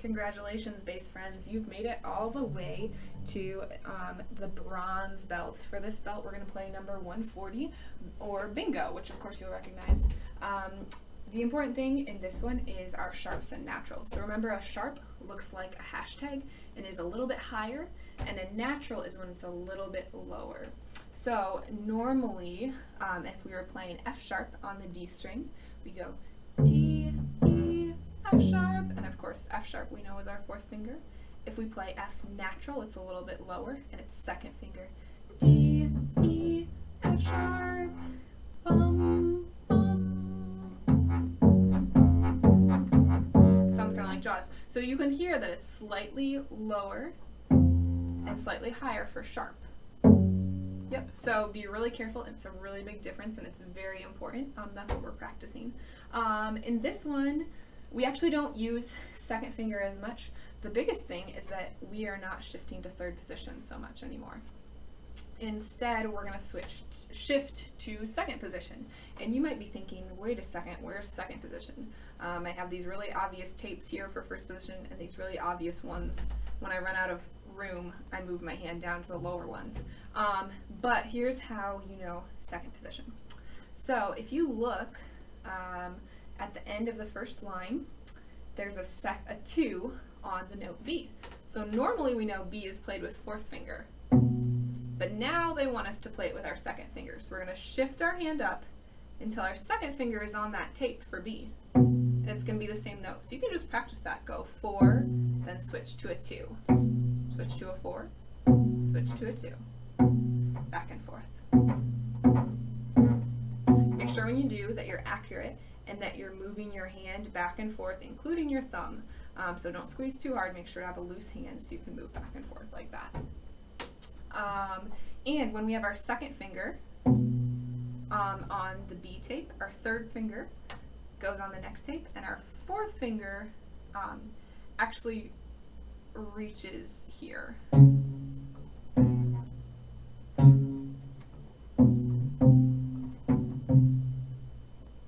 Congratulations, bass friends. You've made it all the way to the bronze belt. For this belt, we're going to play number 140, or bingo, which of course you'll recognize. The important thing in this one is our sharps and naturals. So remember, a sharp looks like a hashtag and is a little bit higher, and a natural is when it's a little bit lower. So normally, if we were playing F sharp on the D string, we go D, E, F sharp, and of course F sharp we know is our fourth finger. If we play F natural, it's a little bit lower and it's second finger. D, E, F sharp, bum, bum. Sounds kind of like Jaws. So you can hear that it's slightly lower and slightly higher for sharp. Yep, so be really careful. It's a really big difference and it's very important. That's what we're practicing. In this one, we actually don't use second finger as much. The biggest thing is that we are not shifting to third position so much anymore. Instead, we're going to shift to second position. And you might be thinking, wait a second, where's second position? I have these really obvious tapes here for first position and these really obvious ones. When I run out of room, I move my hand down to the lower ones. But here's how you know second position. So if you look at the end of the first line, there's a 2 on the note B. So normally we know B is played with fourth finger, but now they want us to play it with our second finger. So we're going to shift our hand up until our second finger is on that tape for B. And it's going to be the same note. So you can just practice that. Go 4, then switch to a 2. Switch to a 4, switch to a 2. Back and forth. Make sure when you do that you're accurate and that you're moving your hand back and forth, including your thumb. So don't squeeze too hard. Make sure to have a loose hand so you can move back and forth like that. And when we have our second finger on the B tape, our third finger goes on the next tape, and our fourth finger actually reaches here.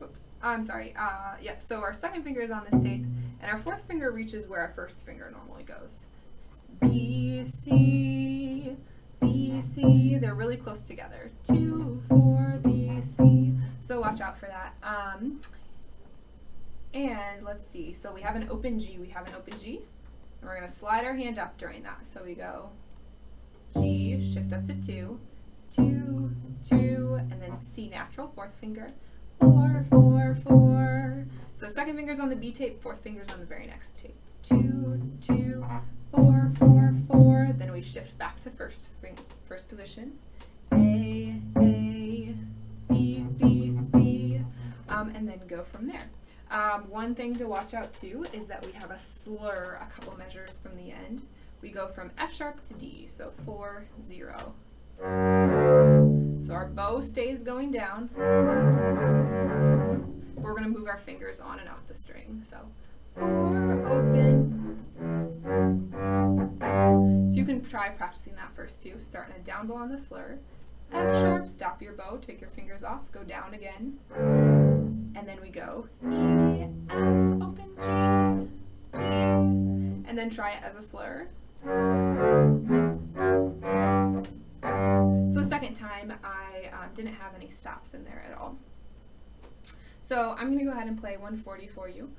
Oops, I'm sorry. Yep, so our second finger is on this tape, and our fourth finger reaches where our first finger normally goes. B, C, B, C. They're really close together. 2, 4, B, C. So watch out for that. And let's see. So we have an open G. And we're going to slide our hand up during that. So we go G, shift up to 2, 2, 2, and then C natural, fourth finger, 4, 4, 4. So second finger's on the B tape, fourth finger's on the very next tape. 2, 2, 4, 4, 4. Then we shift back to first position. A, B, B, B, and then go from there. One thing to watch out too is that we have a slur a couple measures from the end. We go from F sharp to D, so 4, 0. So our bow stays going down. We're going to move our fingers on and off the string. So 4, open. So you can try practicing that first too, starting a down bow on the slur. F sharp, stop your bow, take your fingers off, go down again. And then we go E, F, open, G, D, and then try it as a slur. So the second time I didn't have any stops in there at all. So I'm going to go ahead and play 140 for you.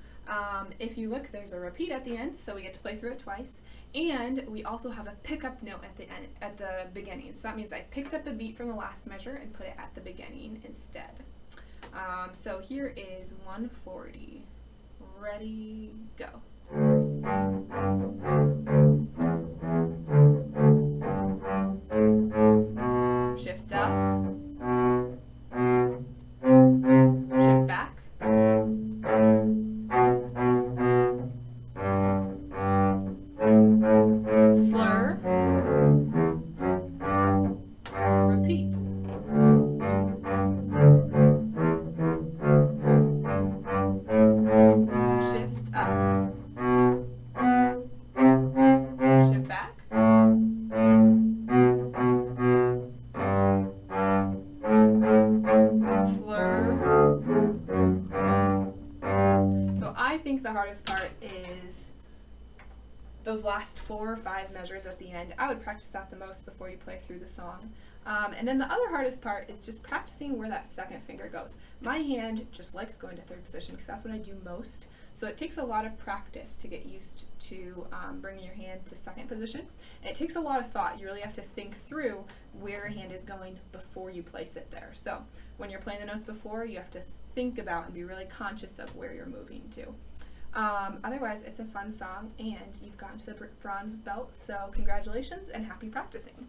If you look, there's a repeat at the end, so we get to play through it twice. And we also have a pickup note at the end, at the beginning. So that means I picked up a beat from the last measure and put it at the beginning instead. So here is 140. Ready, go. Shift up. Shift back. Slur. Repeat. Shift up. Shift back. Slur. So I think the hardest part is those last 4 or 5 measures at the end, I would practice that the most before you play through the song. And then the other hardest part is just practicing where that second finger goes. My hand just likes going to third position because that's what I do most. So it takes a lot of practice to get used to bringing your hand to second position. And it takes a lot of thought. You really have to think through where your hand is going before you place it there. So when you're playing the notes before, you have to think about and be really conscious of where you're moving to. Otherwise, it's a fun song, and you've gotten to the bronze belt, so congratulations and happy practicing.